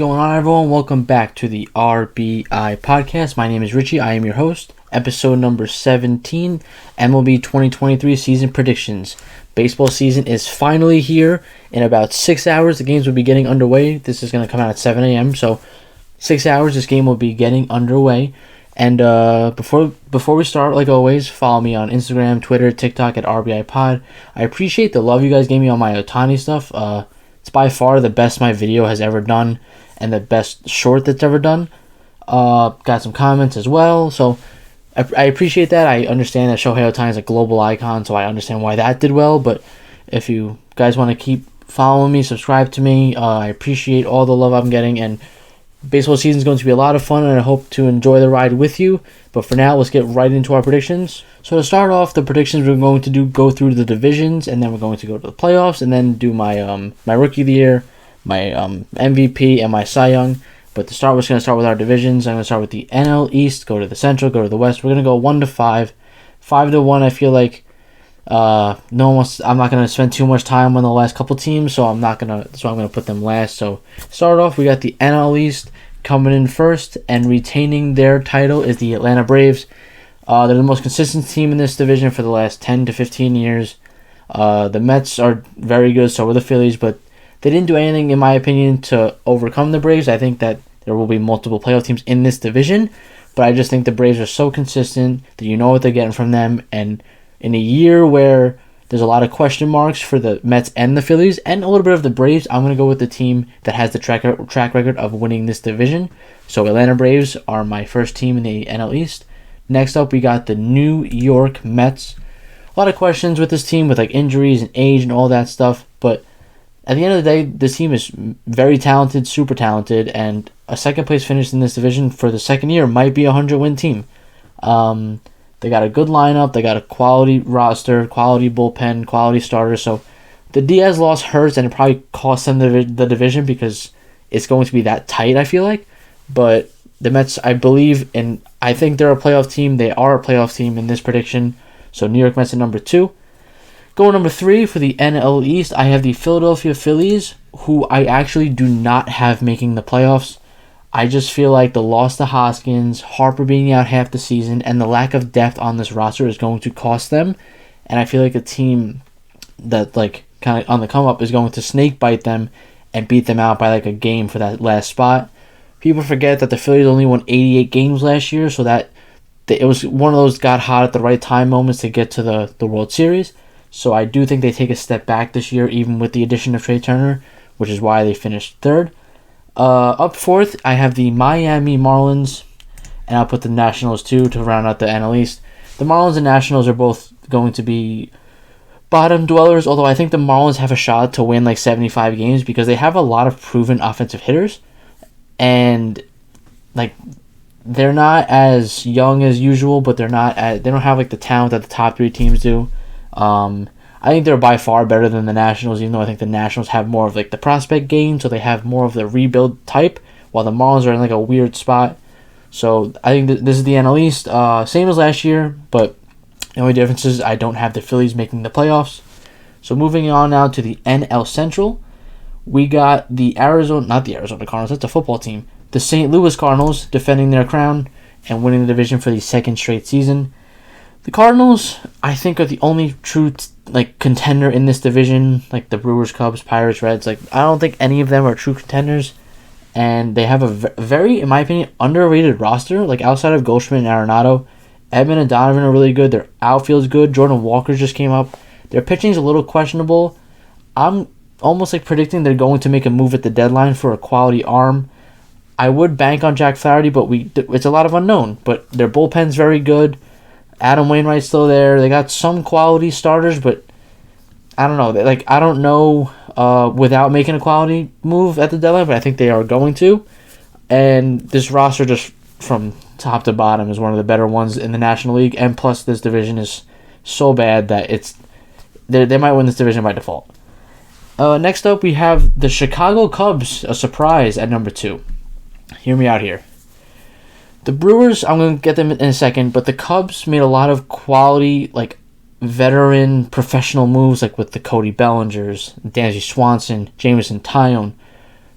going on, everyone? Welcome back to the RBI podcast. My name is Richie. I am your host. Episode number 17, MLB 2023 season predictions. Baseball season is finally here. In about 6 hours, the games will be getting underway. This is going to come out at 7 a.m., so 6 hours, this game will be getting underway. And before we start, like always, follow me on Instagram, Twitter, TikTok at RBI Pod. I appreciate the love you guys gave me on my Ohtani stuff. It's by far the best my video has ever done and the best short that's ever done. Got some comments as well, so I appreciate that. I understand that Shohei Ohtani is a global icon, so I understand why that did well. But if you guys want to keep following me, subscribe to me. I appreciate all the love I'm getting, and baseball season is going to be a lot of fun, and I hope to enjoy the ride with you. But for now, let's get right into our predictions. So to start off, the predictions we're going to go through the divisions, and then we're going to go to the playoffs, and then do my my rookie of the year, my MVP, and my Cy Young. But to start, we're just going to start with our divisions. I'm going to start with the NL East, go to the Central, go to the West. We're going to go 1 to 5. 5 to 1, I feel like no one wants. I'm not going to spend too much time on the last couple teams, so I'm going to put them last. So start off, we got the NL East coming in first and retaining their title is the Atlanta Braves. They're the most consistent team in this division for the last 10 to 15 years. The Mets are very good, so are the Phillies, but they didn't do anything, in my opinion, to overcome the Braves. I think that there will be multiple playoff teams in this division, but I just think the Braves are so consistent that you know what they're getting from them. And in a year where there's a lot of question marks for the Mets and the Phillies and a little bit of the Braves, I'm going to go with the team that has the track record of winning this division. So Atlanta Braves are my first team in the NL East. Next up, we got the New York Mets. A lot of questions with this team with like injuries and age and all that stuff, but at the end of the day, this team is very talented, super talented, and a second place finish in this division for the second year might be a 100-win team. They got a good lineup, they got a quality roster, quality bullpen, quality starters. So the Diaz loss hurts, and it probably costs them the division because it's going to be that tight, I feel like. But the Mets, I believe, and I think they're a playoff team. They are a playoff team in this prediction. So New York Mets at number 2. Going number 3 for the NL East, I have the Philadelphia Phillies, who I actually do not have making the playoffs. I just feel like the loss to Hoskins, Harper being out half the season, and the lack of depth on this roster is going to cost them. And I feel like a team that like kind of on the come up is going to snake bite them and beat them out by like a game for that last spot. People forget that the Phillies only won 88 games last year, so that it was one of those got hot at the right time moments to get to the World Series. So I do think they take a step back this year, even with the addition of Trey Turner, which is why they finished third. Up fourth, I have the Miami Marlins, and I'll put the Nationals too to round out the NL East. The Marlins and Nationals are both going to be bottom dwellers, although I think the Marlins have a shot to win like 75 games because they have a lot of proven offensive hitters, and like they're not as young as usual, but they don't have like the talent that the top 3 teams do. I think they're by far better than the Nationals, even though I think the Nationals have more of like the prospect game, so they have more of the rebuild type, while the Marlins are in like a weird spot. So I think this is the NL East, same as last year, but the only difference is I don't have the Phillies making the playoffs. So moving on now to the NL Central, we got not the Arizona Cardinals, that's a football team, the St. Louis Cardinals defending their crown and winning the division for the second straight season. The Cardinals, I think, are the only true contender in this division, like the Brewers, Cubs, Pirates, Reds. Like I don't think any of them are true contenders, and they have a very, in my opinion, underrated roster. Like outside of Goldschmidt and Arenado, Edman and Donovan are really good. Their outfield's good. Jordan Walker just came up. Their pitching's a little questionable. I'm almost like predicting they're going to make a move at the deadline for a quality arm. I would bank on Jack Flaherty, but it's a lot of unknown. But their bullpen's very good. Adam Wainwright's still there. They got some quality starters, but I don't know. I don't know without making a quality move at the deadline, but I think they are going to. And this roster, just from top to bottom, is one of the better ones in the National League. And plus, this division is so bad that they might win this division by default. Next up, we have the Chicago Cubs, a surprise at number 2. Hear me out here. The Brewers, I'm going to get them in a second, but the Cubs made a lot of quality, like, veteran professional moves, like with the Cody Bellingers, Dansby Swanson, Jameson Tyone.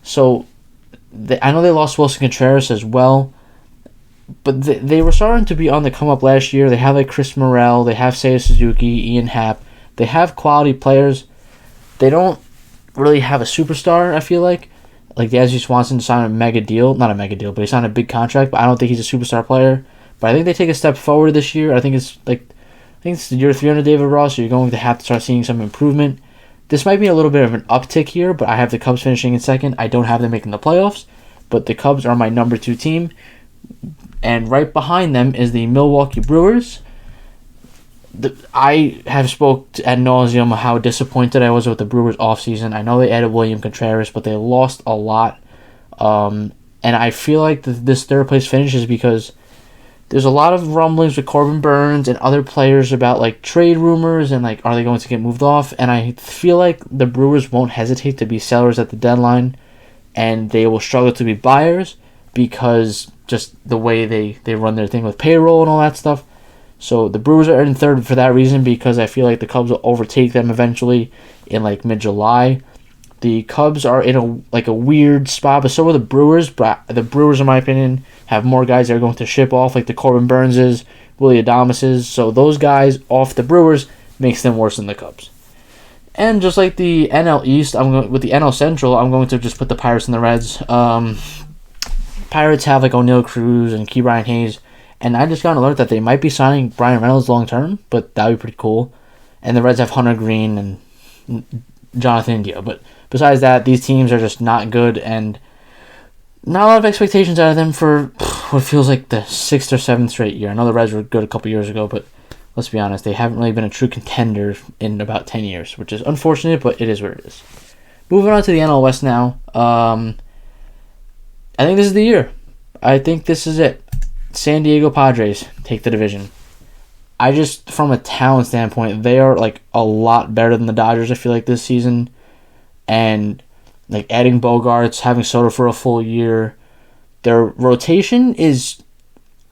So I know they lost Wilson Contreras as well, but they were starting to be on the come up last year. They have like Chris Morel, they have Seiya Suzuki, Ian Happ. They have quality players. They don't really have a superstar, I feel like. Like Dansby Swanson signed a mega deal. Not a mega deal, but he signed a big contract, but I don't think he's a superstar player. But I think they take a step forward this year. I think it's year 3 under David Ross, so you're going to have to start seeing some improvement. This might be a little bit of an uptick here, but I have the Cubs finishing in second. I don't have them making the playoffs, but the Cubs are my number 2 team. And right behind them is the Milwaukee Brewers. I have spoke ad nauseum how disappointed I was with the Brewers offseason. I know they added William Contreras, but they lost a lot. And I feel like this third place finish is because there's a lot of rumblings with Corbin Burns and other players about like trade rumors and like are they going to get moved off. And I feel like the Brewers won't hesitate to be sellers at the deadline, and they will struggle to be buyers because just the way they run their thing with payroll and all that stuff. So the Brewers are in third for that reason, because I feel like the Cubs will overtake them eventually in like mid-July. The Cubs are in a weird spot, but so are the Brewers. But the Brewers, in my opinion, have more guys that are going to ship off, like the Corbin Burnses, Willie Adameses. So those guys off the Brewers makes them worse than the Cubs. And just like the NL East, with the NL Central, I'm going to just put the Pirates and the Reds. Pirates have like O'Neal Cruz and Ke'Bryan Hayes. And I just got an alert that they might be signing Brian Reynolds long term, but that would be pretty cool. And the Reds have Hunter Green and Jonathan India. But besides that, these teams are just not good, and not a lot of expectations out of them for what feels like the 6th or 7th straight year. I know the Reds were good a couple years ago, but let's be honest, they haven't really been a true contender in about 10 years, which is unfortunate, but it is what it is. Moving on to the NL West now. I think this is the year. I think this is it. San Diego Padres take the division. I just, from a talent standpoint, they are like a lot better than the Dodgers, I feel like, this season. And like adding Bogarts, having Soto for a full year. Their rotation is,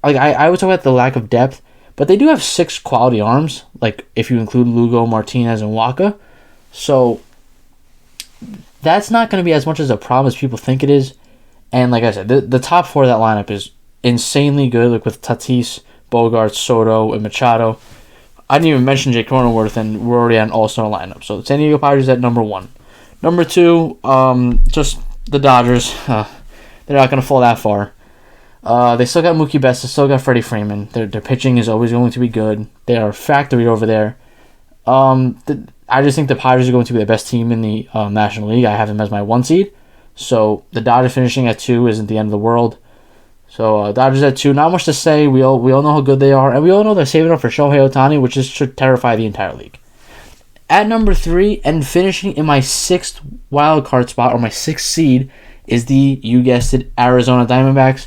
like, I would talk about the lack of depth, but they do have 6 quality arms, like if you include Lugo, Martinez, and Waka. So that's not going to be as much as a problem as people think it is. And like I said, the top 4 of that lineup is insanely good, like with Tatis, Bogarts, Soto, and Machado. I didn't even mention Jake Cronenworth, and we're already at an all-star lineup. So San Diego Padres at number 1. Number 2, just the Dodgers. They're not going to fall that far. They still got Mookie Betts. They still got Freddie Freeman. Their pitching is always going to be good. They are a factory over there. I just think the Padres are going to be the best team in the National League. I have them as my 1 seed. So the Dodgers finishing at 2 isn't the end of the world. So Dodgers at 2, not much to say. We all know how good they are, and we all know they're saving up for Shohei Ohtani, which should terrify the entire league. At number 3, and finishing in my 6th wild card spot, or my 6th seed, is the, you guessed it, Arizona Diamondbacks.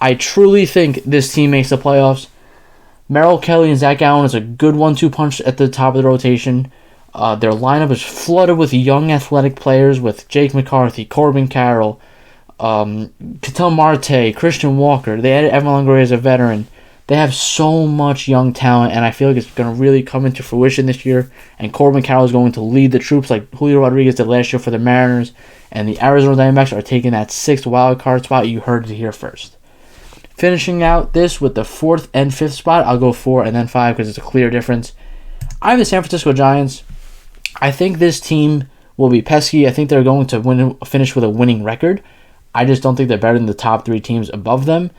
I truly think this team makes the playoffs. Merrill Kelly and Zach Allen is a good 1-2 punch at the top of the rotation. Their lineup is flooded with young athletic players with Jake McCarthy, Corbin Carroll, Ketel Marte, Christian Walker. They added Evan Longoria as a veteran. They have so much young talent, and I feel like it's going to really come into fruition this year. And Corbin Carroll is going to lead the troops like Julio Rodriguez did last year for the Mariners. And the Arizona Diamondbacks are taking that 6th wild card spot. You heard it here first. Finishing out this with the 4th and 5th spot, I'll go 4 and then 5 because it's a clear difference. I have the San Francisco Giants. I think this team will be pesky. I think they're going to finish with a winning record. I just don't think they're better than the top 3 teams above them.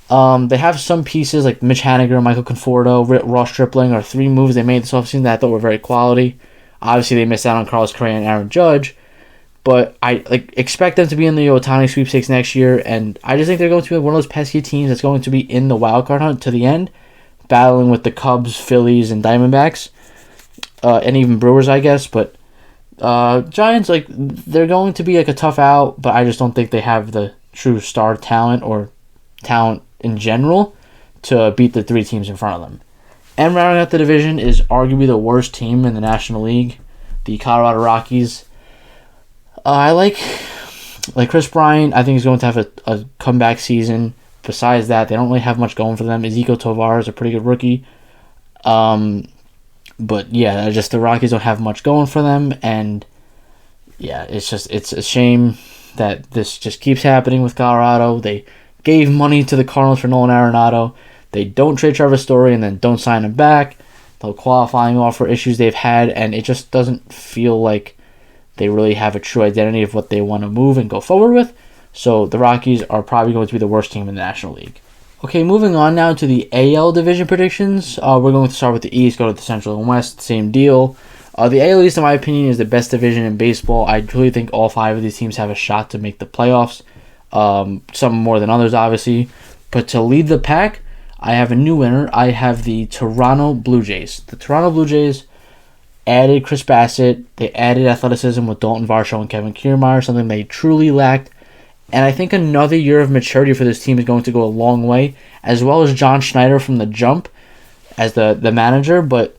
They have some pieces like Mitch Haniger, Michael Conforto, Ross Stripling are 3 moves they made this offseason that I thought were very quality. Obviously, they missed out on Carlos Correa and Aaron Judge, but I expect them to be in the Ohtani sweepstakes next year, and I just think they're going to be one of those pesky teams that's going to be in the wild card hunt to the end, battling with the Cubs, Phillies, and Diamondbacks, and even Brewers, I guess. But Giants, they're going to be a tough out, but I just don't think they have the true star talent or talent in general to beat the 3 teams in front of them. And rounding out the division is arguably the worst team in the National League, the Colorado Rockies. I like Chris Bryant. I think he's going to have a comeback season. Besides that, they don't really have much going for them. Ezekiel Tovar is a pretty good rookie. But yeah, just the Rockies don't have much going for them, and yeah, it's a shame. that this just keeps happening with Colorado. They gave money to the Cardinals for Nolan Arenado. They don't trade Trevor Story and then don't sign him back. The qualifying offer issues they've had, and it just doesn't feel like they really have a true identity of what they want to move and go forward with. So the Rockies are probably going to be the worst team in the National League. Okay, moving on now to the AL division predictions. We're going to start with the East, go to the Central and West, same deal. The AL East, in my opinion, is the best division in baseball. I truly think all 5 of these teams have a shot to make the playoffs. Some more than others, obviously. But to lead the pack, I have a new winner. I have the Toronto Blue Jays. The Toronto Blue Jays added Chris Bassett. They added athleticism with Dalton Varsho and Kevin Kiermaier, something they truly lacked. And I think another year of maturity for this team is going to go a long way, as well as John Schneider from the jump as the manager. But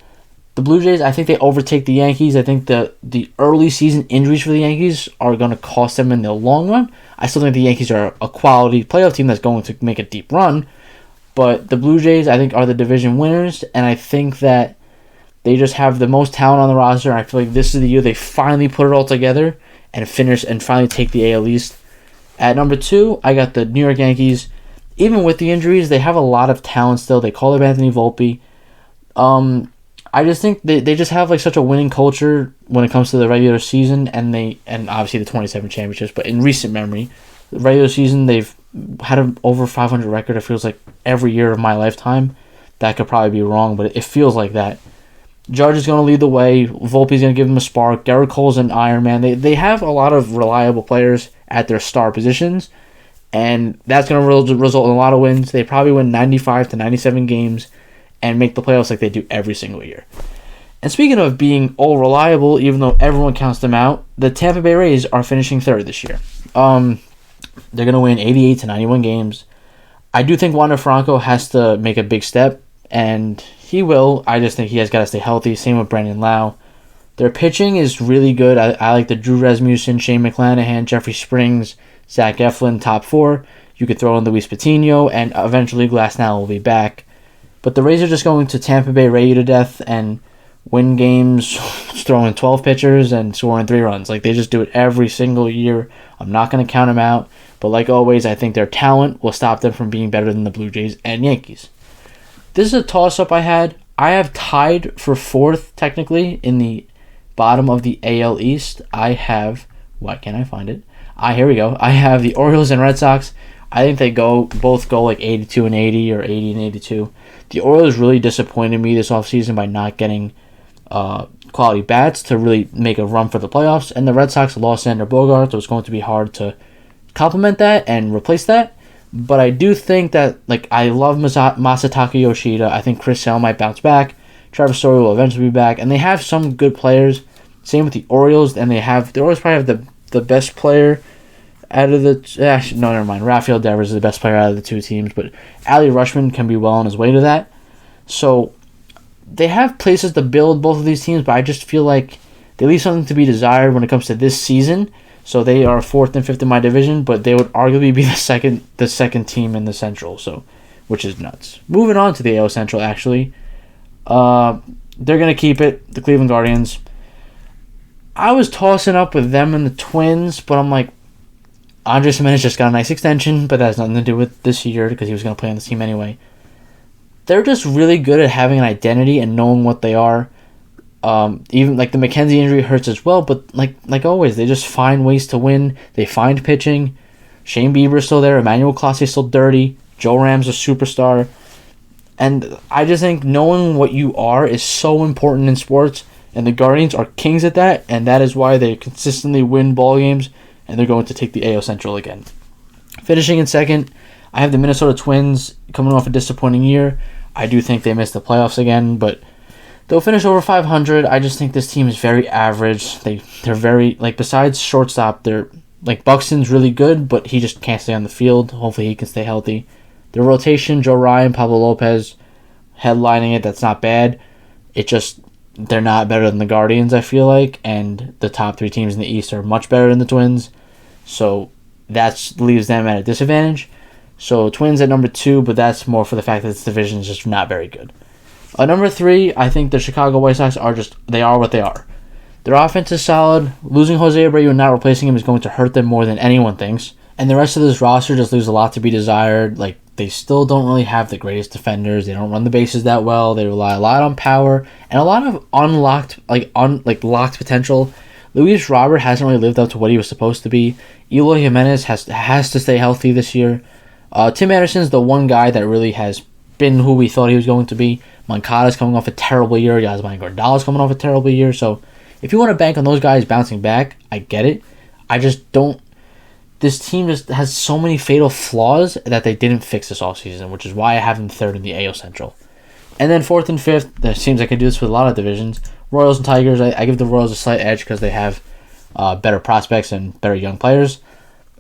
the Blue Jays, I think they overtake the Yankees. I think the early season injuries for the Yankees are going to cost them in the long run. I still think the Yankees are a quality playoff team that's going to make a deep run. But the Blue Jays, I think, are the division winners, and I think that they just have the most talent on the roster. I feel like this is the year they finally put it all together and finish and finally take the AL East. At number 2, I got the New York Yankees. Even with the injuries, they have a lot of talent still. They call up Anthony Volpe. I just think they just have like such a winning culture when it comes to the regular season, and obviously the 27 championships. But in recent memory, the regular season they've had an over 500 record. It feels like every year of my lifetime. That could probably be wrong, but it feels like that. Judge is going to lead the way. Volpe's going to give them a spark. Garrett Cole's an Iron Man. They have a lot of reliable players at their star positions, and that's going to result in a lot of wins. They probably win 95 to 97 games and make the playoffs like they do every single year. And speaking of being all reliable, even though everyone counts them out, the Tampa Bay Rays are finishing 3rd this year. They're going to win 88 to 91 games. I do think Wander Franco has to make a big step, and he will. I just think he has got to stay healthy. Same with Brandon Lau. Their pitching is really good. I like the Drew Rasmussen, Shane McClanahan, Jeffrey Springs, Zach Eflin, top 4. You could throw in Luis Patino, and eventually Glasnow will be back. But the Rays are just going to Tampa Bay Ray you to death and win games throwing 12 pitchers and scoring 3 runs. Like, they just do it every single year. I'm not going to count them out. But like always, I think their talent will stop them from being better than the Blue Jays and Yankees. This is a toss-up I had. I have tied for 4th, technically, in the bottom of the AL East. I have... Why can't I find it? Here we go. I have the Orioles and Red Sox. I think they both go like 82 and 80 or 80 and 82. The Orioles really disappointed me this offseason by not getting quality bats to really make a run for the playoffs. And the Red Sox lost Xander Bogaerts, so it's going to be hard to complement that and replace that. But I do think that, like, I love Masataka Yoshida. I think Chris Sale might bounce back. Trevor Story will eventually be back. And they have some good players. Same with the Orioles. And the Orioles probably have the best player out of the... Actually, no, never mind. Rafael Devers is the best player out of the 2 teams. But Ali Rushman can be well on his way to that. So they have places to build both of these teams. But I just feel like they leave something to be desired when it comes to this season. So they are 4th and 5th in my division, but they would arguably be the second team in the Central, so which is nuts. Moving on to the AL Central, actually. They're going to keep it, the Cleveland Guardians. I was tossing up with them and the Twins, but I'm like, Andres Gimenez just got a nice extension, but that has nothing to do with this year because he was going to play on the team anyway. They're just really good at having an identity and knowing what they are. Even like the McKenzie injury hurts as well, but like always, they just find ways to win. They find pitching. Shane Bieber's still there. Emmanuel Clase is still dirty. Joe Ram's a superstar. And I just think knowing what you are is so important in sports, and the Guardians are kings at that, and that is why they consistently win ball games, and they're going to take the AL Central again. Finishing in 2nd, I have the Minnesota Twins coming off a disappointing year. I do think they missed the playoffs again, but they'll finish over 500. I just think this team is very average. They're very, like, besides shortstop, they're, like, Buxton's really good, but he just can't stay on the field. Hopefully he can stay healthy. Their rotation, Joe Ryan, Pablo Lopez, headlining it, that's not bad. It just, they're not better than the Guardians, I feel like, and the top 3 teams in the East are much better than the Twins, so that leaves them at a disadvantage. So Twins at number 2, but that's more for the fact that this division is just not very good. Number 3, I think the Chicago White Sox are what they are. Their offense is solid. Losing Jose Abreu and not replacing him is going to hurt them more than anyone thinks. And the rest of this roster just leaves a lot to be desired. Like, they still don't really have the greatest defenders. They don't run the bases that well. They rely a lot on power and a lot of locked potential. Luis Robert hasn't really lived up to what he was supposed to be. Eloy Jimenez has to stay healthy this year. Tim Anderson's the one guy that really has been who we thought he was going to be. Moncada's coming off a terrible year. Yasmani Grandal's coming off a terrible year. So if you want to bank on those guys bouncing back, I get it. I just don't. This team just has so many fatal flaws that they didn't fix this offseason, which is why I have them third in the AL Central. And then fourth and fifth, there seems I can do this with a lot of divisions. Royals and Tigers, I give the Royals a slight edge because they have better prospects and better young players.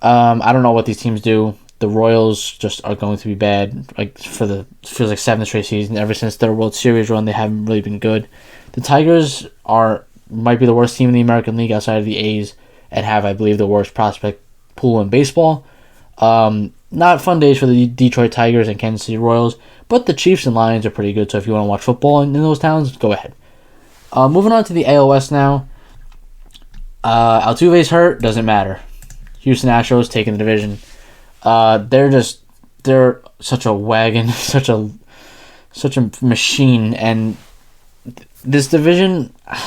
I don't know what these teams do. The Royals just are going to be bad. Feels like 7th straight season. Ever since their World Series run, they haven't really been good. The Tigers might be the worst team in the American League outside of the A's and have, I believe, the worst prospect pool in baseball. Not fun days for the Detroit Tigers and Kansas City Royals, but the Chiefs and Lions are pretty good, so if you want to watch football in those towns, go ahead. Moving on to the AL West now. Altuve's hurt, doesn't matter. Houston Astros taking the division. They're such a wagon, such a machine, and this division, I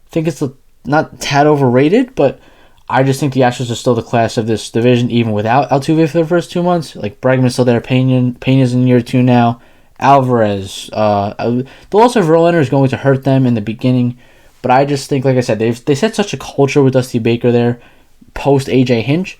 think it's not tad overrated, but I just think the Astros are still the class of this division, even without Altuve for the first 2 months. Like, Bregman's still there, Pena's in year 2 now, Alvarez. The loss of Verlander is going to hurt them in the beginning, but I just think, like I said, they set such a culture with Dusty Baker there, post AJ Hinch,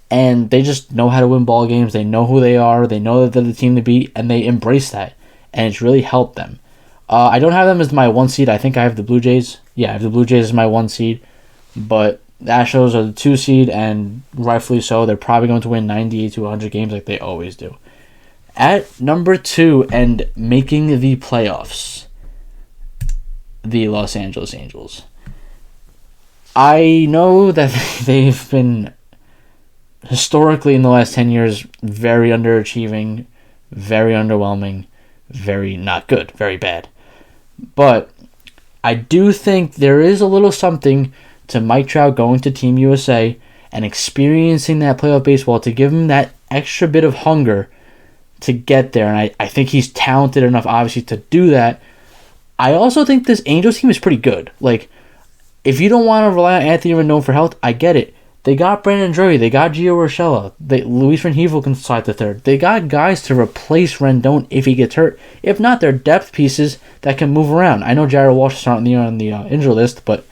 and they just know how to win ball games. They know who they are. They know that they're the team to beat, and they embrace that, and it's really helped them. I don't have them as my 1 seed. I think I have the Blue Jays. Yeah, I have the Blue Jays as my 1 seed, but the Astros are the 2 seed, and rightfully so. They're probably going to win 98 to 100 games like they always do. At number 2 and making the playoffs, the Los Angeles Angels. I know that they've been historically in the last 10 years very underachieving, very underwhelming, very not good, very bad. But I do think there is a little something to Mike Trout going to Team USA and experiencing that playoff baseball to give him that extra bit of hunger to get there. And I think he's talented enough, obviously, to do that. I also think this Angels team is pretty good. Like, if you don't want to rely on Anthony Rendon for health, I get it. They got Brandon Drury. They got Gio Urshela. Luis Rengifo can slide to third. They got guys to replace Rendon if he gets hurt. If not, they're depth pieces that can move around. I know Jared Walsh is not on the injury list, but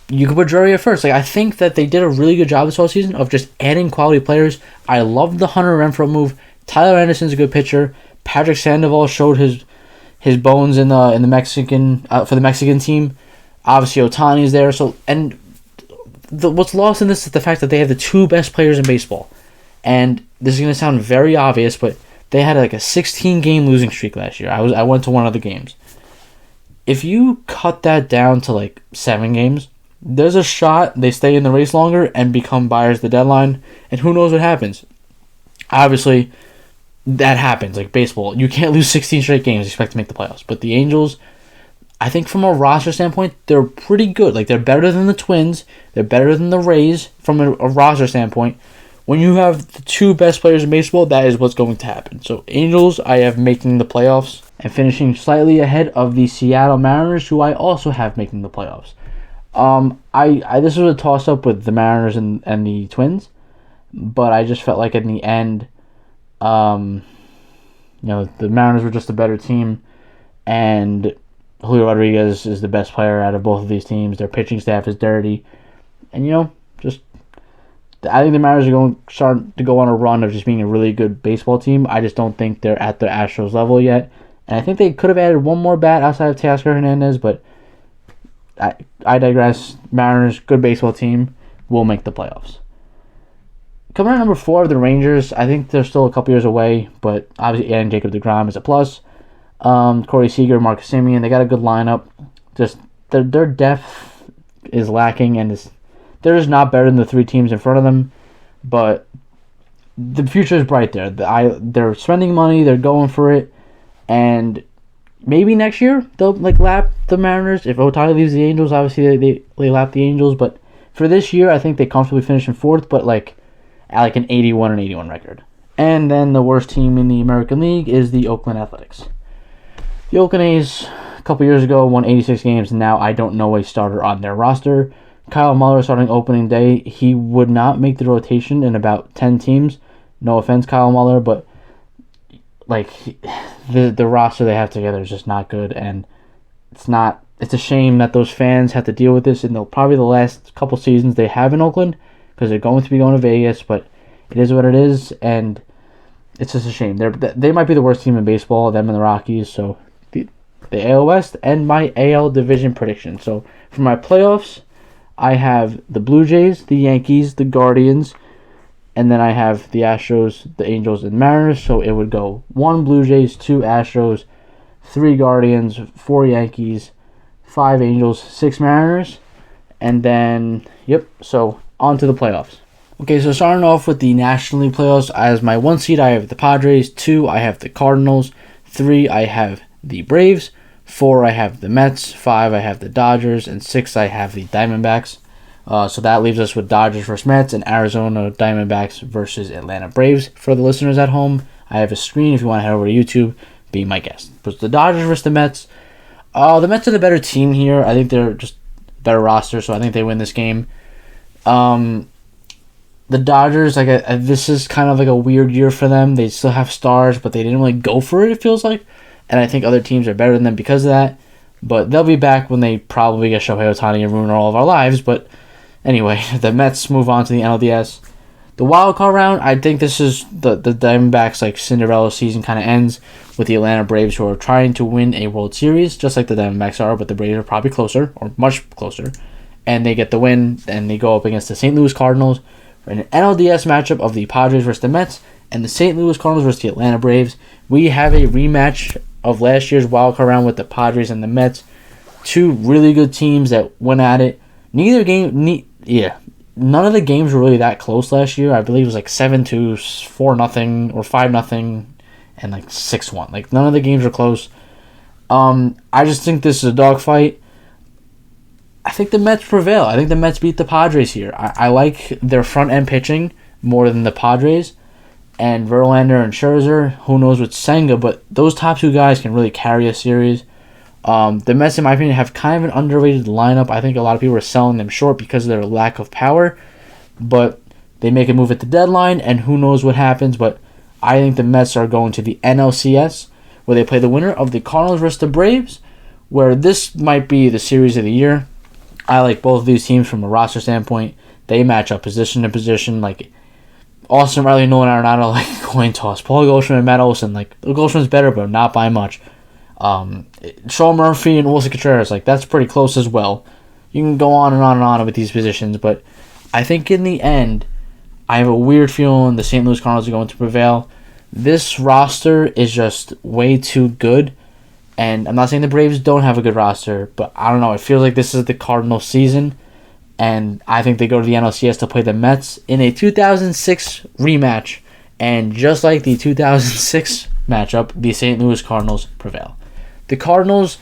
you could put Drury at first. Like, I think that they did a really good job this whole season of just adding quality players. I love the Hunter Renfroe move. Tyler Anderson's a good pitcher. Patrick Sandoval showed his bones in the Mexican for the Mexican team. Obviously, Ohtani's there. So, and what's lost in this is the fact that they have the 2 best players in baseball. And this is going to sound very obvious, but they had like a 16-game losing streak last year. I went to one of the games. If you cut that down to like 7 games, there's a shot they stay in the race longer and become buyers at the deadline, and who knows what happens. Obviously, that happens. Like baseball, you can't lose 16 straight games and expect to make the playoffs. But the Angels, I think from a roster standpoint, they're pretty good. Like, they're better than the Twins. They're better than the Rays from a roster standpoint. When you have the 2 best players in baseball, that is what's going to happen. So, Angels, I have making the playoffs and finishing slightly ahead of the Seattle Mariners, who I also have making the playoffs. This was a toss-up with the Mariners and the Twins, but I just felt like in the end, the Mariners were just a better team, and Julio Rodriguez is the best player out of both of these teams. Their pitching staff is dirty, and I think the Mariners are going to start to go on a run of just being a really good baseball team. I just don't think they're at the Astros level yet, and I think they could have added one more bat outside of Teoscar Hernandez, but I digress. Mariners, good baseball team, will make the playoffs. Coming in at number 4, the Rangers. I think they're still a couple years away, but obviously adding Jacob deGrom is a plus. Corey Seager, Marcus Semien, they got a good lineup. Just their depth is lacking, and they're just not better than the 3 teams in front of them. But the future is bright there. They're spending money, they're going for it, and maybe next year they'll lap the Mariners. If Ohtani leaves the Angels, obviously they lap the Angels. But for this year, I think they comfortably finish in fourth, but at an 81 record. And then the worst team in the American League is the Oakland Athletics. The Oakland A's a couple years ago won 86 games. Now I don't know a starter on their roster. Kyle Muller starting opening day, he would not make the rotation in about 10 teams. No offense, Kyle Muller, but the roster they have together is just not good, and it's a shame that those fans have to deal with this, and they'll probably the last couple seasons they have in Oakland, because they're going to be going to Vegas, but it is what it is, and it's just a shame. They might be the worst team in baseball, them and the Rockies, so the AL West and my AL division prediction. So for my playoffs, I have the Blue Jays, the Yankees, the Guardians, and then I have the Astros, the Angels, and Mariners. So it would go 1 Blue Jays, 2 Astros, 3 Guardians, 4 Yankees, 5 Angels, 6 Mariners, and then, so on to the playoffs. Okay, so starting off with the National League playoffs, as my 1 seed, I have the Padres, 2, I have the Cardinals, 3, I have the Braves, 4, I have the Mets, 5, I have the Dodgers, and 6, I have the Diamondbacks. So that leaves us with Dodgers versus Mets and Arizona Diamondbacks versus Atlanta Braves. For the listeners at home, I have a screen if you want to head over to YouTube, be my guest. But the Dodgers versus the Mets. The Mets are the better team here. I think they're just better roster, so I think they win this game. The Dodgers, this is kind of a weird year for them. They still have stars, but they didn't really go for it feels like. And I think other teams are better than them because of that. But they'll be back when they probably get Shohei Ohtani and ruin all of our lives. But anyway, the Mets move on to the NLDS. The wild card round, I think this is the Diamondbacks' Cinderella season kind of ends with the Atlanta Braves, who are trying to win a World Series, just like the Diamondbacks are, but the Braves are probably closer, or much closer. And they get the win, and they go up against the St. Louis Cardinals for an NLDS matchup of the Padres versus the Mets and the St. Louis Cardinals versus the Atlanta Braves. We have a rematch of last year's wild card round with the Padres and the Mets. 2 really good teams that went at it. None of the games were really that close last year. I believe it was 7-2, 4-0, or 5-0, and 6-1. None of the games were close. I just think this is a dogfight. I think the Mets prevail. I think the Mets beat the Padres here. I like their front end pitching more than the Padres. And Verlander and Scherzer, who knows with Senga, but those top 2 guys can really carry a series. The Mets, in my opinion, have kind of an underrated lineup. I think a lot of people are selling them short because of their lack of power. But they make a move at the deadline, and who knows what happens. But I think the Mets are going to the NLCS, where they play the winner of the Cardinals versus the Braves, where this might be the series of the year. I like both of these teams from a roster standpoint. They match up position to position. Austin Riley, Nolan Arenado, coin toss. Paul Goldschmidt and Matt Olson, Goldschmidt's better, but not by much. Sean Murphy and Wilson Contreras, that's pretty close as well. You can go on and on and on with these positions, but I think in the end, I have a weird feeling the St. Louis Cardinals are going to prevail. This roster is just way too good, and I'm not saying the Braves don't have a good roster, but I don't know. It feels like this is the Cardinals season. And I think they go to the NLCS to play the Mets in a 2006 rematch. And just like the 2006 matchup, the St. Louis Cardinals prevail. The Cardinals,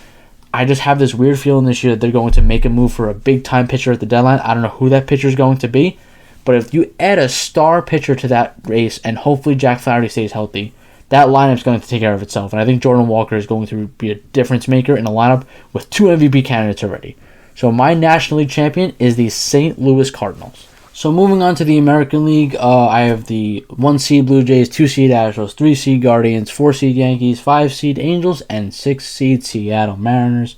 I just have this weird feeling this year that they're going to make a move for a big-time pitcher at the deadline. I don't know who that pitcher is going to be. But if you add a star pitcher to that race, and hopefully Jack Flaherty stays healthy, that lineup is going to take care of itself. And I think Jordan Walker is going to be a difference maker in a lineup with 2 MVP candidates already. So my National League champion is the St. Louis Cardinals. So moving on to the American League, I have the 1 seed Blue Jays, 2 seed Astros, 3 seed Guardians, 4 seed Yankees, 5 seed Angels, and 6 seed Seattle Mariners.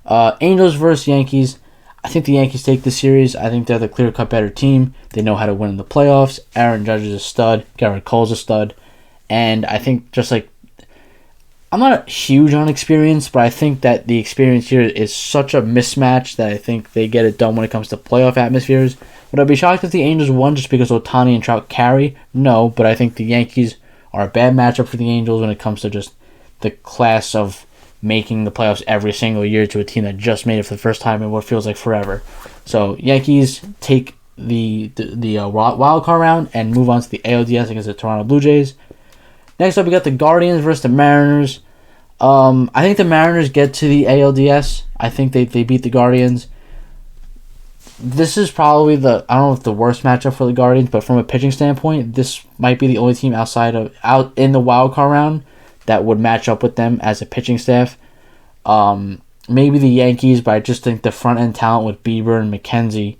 Angels versus Yankees. I think the Yankees take the series. I think they're the clear-cut better team. They know how to win in the playoffs. Aaron Judge is a stud. Garrett Cole's a stud. And I think I'm not huge on experience, but I think that the experience here is such a mismatch that I think they get it done when it comes to playoff atmospheres. Would I be shocked if the Angels won just because Ohtani and Trout carry? No, but I think the Yankees are a bad matchup for the Angels when it comes to just the class of making the playoffs every single year to a team that just made it for the first time in what feels like forever. So Yankees take the wild card round and move on to the ALDS against the Toronto Blue Jays. Next up, we got the Guardians versus the Mariners. I think the Mariners get to the ALDS. I think they beat the Guardians. This is probably I don't know if the worst matchup for the Guardians, but from a pitching standpoint, this might be the only team out in the wild card round that would match up with them as a pitching staff. Maybe the Yankees, but I just think the front end talent with Bieber and McKenzie,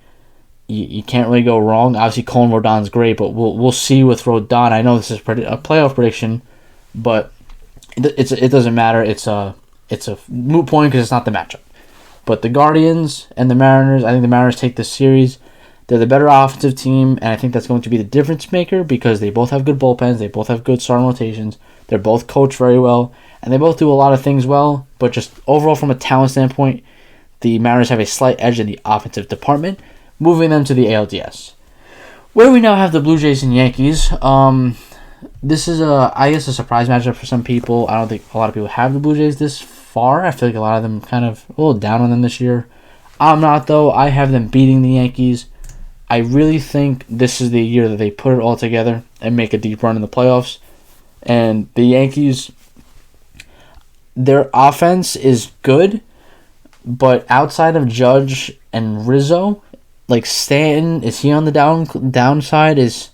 you can't really go wrong. Obviously, Colin Rodon's great, but we'll see with Rodon. I know this is a playoff prediction, but it doesn't matter. It's a moot point because it's not the matchup. But the Guardians and the Mariners, I think the Mariners take this series. They're the better offensive team, and I think that's going to be the difference maker because they both have good bullpens, they both have good starting rotations, they're both coached very well, and they both do a lot of things well. But just overall, from a talent standpoint, the Mariners have a slight edge in the offensive department, moving them to the ALDS. Where we now have the Blue Jays and Yankees. This is I guess a surprise matchup for some people. I don't think a lot of people have the Blue Jays this far. I feel like a lot of them kind of a little down on them this year. I'm not, though. I have them beating the Yankees. I really think this is the year that they put it all together and make a deep run in the playoffs. And the Yankees, their offense is good, but outside of Judge and Rizzo, like Stanton, is he on the downside? Is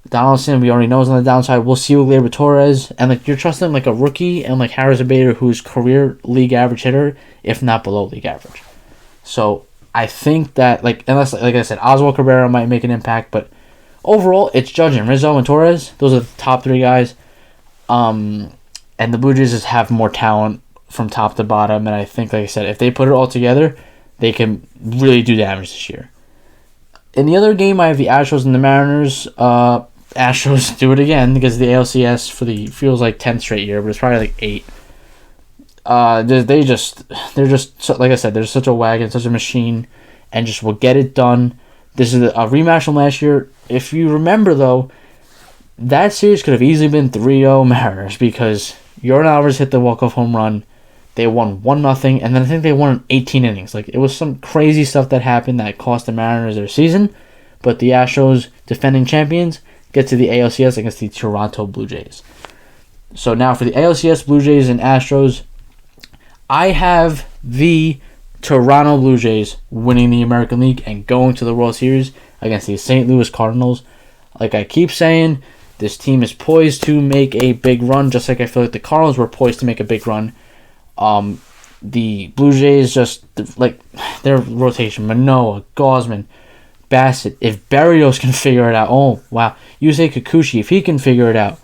Donaldson, we already know, is on the downside. We'll see with Gleyber Torres. And like you're trusting like a rookie and like Harris Bader, who's career league average hitter, if not below league average. So I think that unless like I said, Oswald Cabrera might make an impact, but overall it's Judge and Rizzo and Torres. Those are the top three guys. And the Blue Jays just have more talent from top to bottom. And I think, like I said, if they put it all together, they can really do damage this year. In the other game, I have the Astros and the Mariners. Astros do it again because the ALCS for feels like 10th straight year, but it's probably like 8. They're just like I said, they're such a wagon, such a machine, and just will get it done. This is a rematch from last year. If you remember, though, that series could have easily been 3-0 Mariners because Yordan Alvarez hit the walk-off home run. They won 1-0, and then I think they won in 18 innings. Like, it was some crazy stuff that happened that cost the Mariners their season, but the Astros, defending champions, get to the ALCS against the Toronto Blue Jays. So now for the ALCS, Blue Jays and Astros, I have the Toronto Blue Jays winning the American League and going to the World Series against the St. Louis Cardinals. Like I keep saying, this team is poised to make a big run, just like I feel like the Cardinals were poised to make a big run. The Blue Jays just, like, their rotation, Manoah, Gausman, Bassett, if Berrios can figure it out, oh, wow. Yusei Kikuchi, if he can figure it out,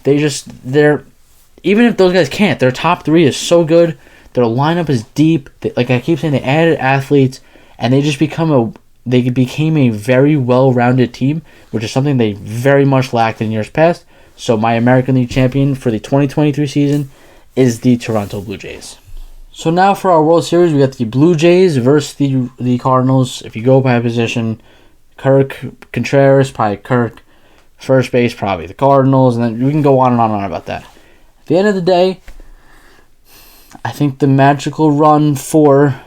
even if those guys can't, their top three is so good, their lineup is deep, like I keep saying, they added athletes, and they just became a very well-rounded team, which is something they very much lacked in years past. So my American League champion for the 2023 season is the Toronto Blue Jays. So now for our World Series, we got the Blue Jays versus the Cardinals. If you go by position, Kirk, Contreras, probably Kirk. First base, probably the Cardinals. And then we can go on and on about that. At the end of the day, I think the magical run for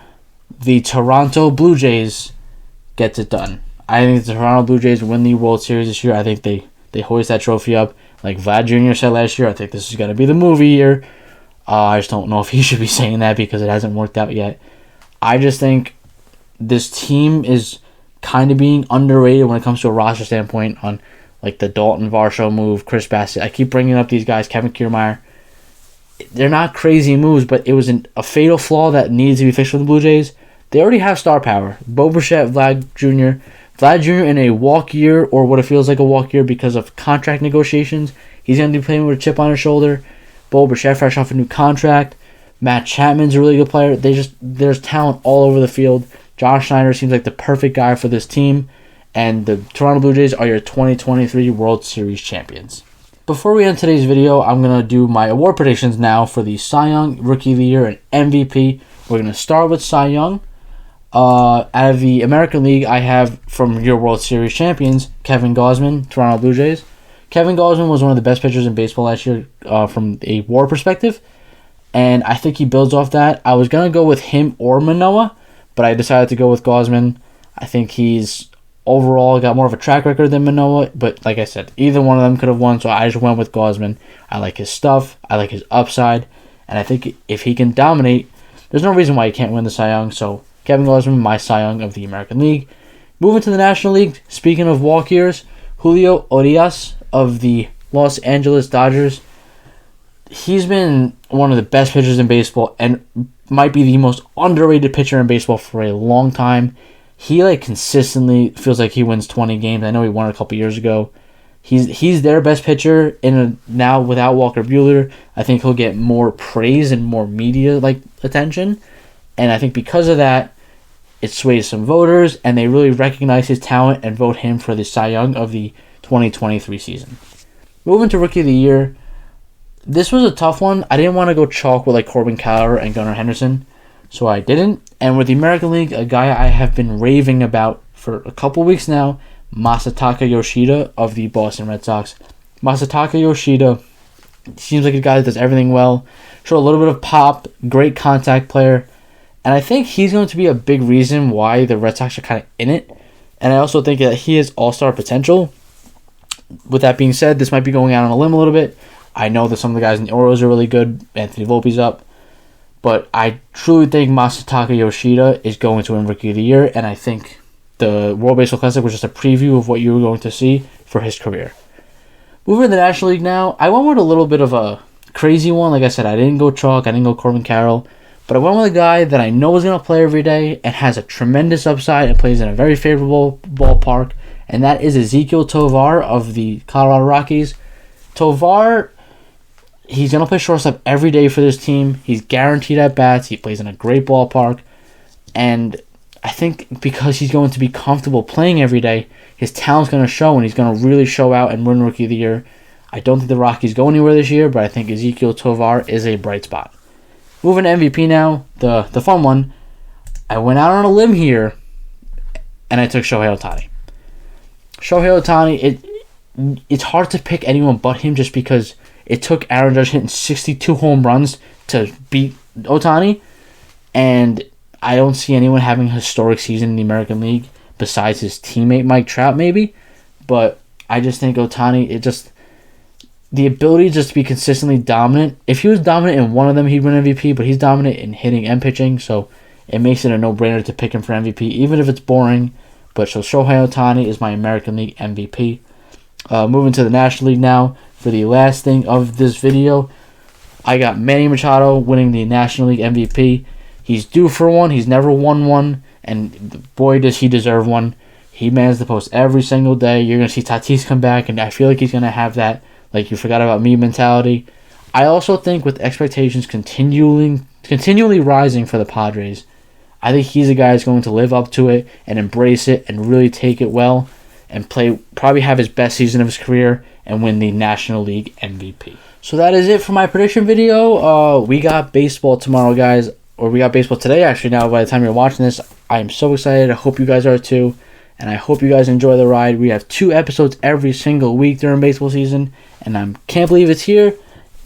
the Toronto Blue Jays gets it done. I think the Toronto Blue Jays win the World Series this year. I think they hoist that trophy up. Like Vlad Jr. said last year, I think this is going to be the movie year. I just don't know if he should be saying that because it hasn't worked out yet. I just think this team is kind of being underrated when it comes to a roster standpoint on like the Dalton Varsho move, Chris Bassett. I keep bringing up these guys, Kevin Kiermaier. They're not crazy moves, but it was a fatal flaw that needs to be fixed for the Blue Jays. They already have star power. Bo Bichette, Vlad Jr. Vlad Jr. in a walk year, or what it feels like a walk year because of contract negotiations. He's going to be playing with a chip on his shoulder. Bo Bichette fresh off a new contract. Matt Chapman's a really good player. There's talent all over the field. Josh Schneider seems like the perfect guy for this team. And the Toronto Blue Jays are your 2023 World Series champions. Before we end today's video, I'm going to do my award predictions now for the Cy Young, Rookie of the Year, and MVP. We're going to start with Cy Young. Out of the American League, I have from your World Series champions, Kevin Gausman, Toronto Blue Jays. Kevin Gausman was one of the best pitchers in baseball last year from a WAR perspective, and I think he builds off that. I was going to go with him or Manoah, but I decided to go with Gausman. I think he's overall got more of a track record than Manoah, but like I said, either one of them could have won, so I just went with Gausman. I like his stuff, I like his upside, And I think if he can dominate, there's no reason why he can't win the Cy Young. So Kevin Gausman, my Cy Young of the American League. Moving to the National League, speaking of walk years, Julio Urias of the Los Angeles Dodgers. He's been one of the best pitchers in baseball and might be the most underrated pitcher in baseball for a long time. He consistently feels like he wins 20 games. I know he won a couple years ago. He's their best pitcher now without Walker Buehler. I think he'll get more praise and more media attention. And I think because of that, it sways some voters, and they really recognize his talent and vote him for the Cy Young of the 2023 season. Moving to Rookie of the Year, this was a tough one. I didn't want to go chalk with Corbin Carroll and Gunnar Henderson, so I didn't. And with the American League, a guy I have been raving about for a couple weeks now, Masataka Yoshida of the Boston Red Sox. Masataka Yoshida seems like a guy that does everything well. Showed a little bit of pop, great contact player. And I think he's going to be a big reason why the Red Sox are kind of in it. And I also think that he has all-star potential. With that being said, this might be going out on a limb a little bit. I know that some of the guys in the Orioles are really good. Anthony Volpe's up. But I truly think Masataka Yoshida is going to win Rookie of the Year. And I think the World Baseball Classic was just a preview of what you were going to see for his career. Moving to the National League now, I went with a little bit of a crazy one. Like I said, I didn't go chalk. I didn't go Corbin Carroll. But I went with a guy that I know is going to play every day and has a tremendous upside and plays in a very favorable ballpark, and that is Ezequiel Tovar of the Colorado Rockies. Tovar, he's going to play shortstop every day for this team. He's guaranteed at bats. He plays in a great ballpark. And I think because he's going to be comfortable playing every day, his talent's going to show, and he's going to really show out and win Rookie of the Year. I don't think the Rockies go anywhere this year, but I think Ezequiel Tovar is a bright spot. Moving to MVP now, the fun one. I went out on a limb here, and I took Shohei Ohtani. Shohei Ohtani, it's hard to pick anyone but him just because it took Aaron Judge hitting 62 home runs to beat Ohtani, and I don't see anyone having a historic season in the American League besides his teammate Mike Trout maybe, but I just think Ohtani, the ability just to be consistently dominant. If he was dominant in one of them, he'd win MVP, but he's dominant in hitting and pitching, so it makes it a no-brainer to pick him for MVP, even if it's boring. But so Shohei Ohtani is my American League MVP. Moving to the National League now, for the last thing of this video, I got Manny Machado winning the National League MVP. He's due for one. He's never won one, and boy, does he deserve one. He mans the post every single day. You're going to see Tatis come back, and I feel like he's going to have that you forgot about me mentality. I also think with expectations continually rising for the Padres, I think he's a guy who's going to live up to it and embrace it and really take it well and probably have his best season of his career and win the National League MVP. So that is it for my prediction video. We got baseball tomorrow, guys. Or we got baseball today, actually, now by the time you're watching this. I am so excited. I hope you guys are too. And I hope you guys enjoy the ride. We have 2 episodes every single week during baseball season. And I can't believe it's here.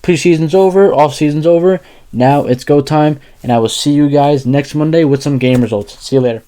Preseason's over. Off-season's over. Now it's go time. And I will see you guys next Monday with some game results. See you later.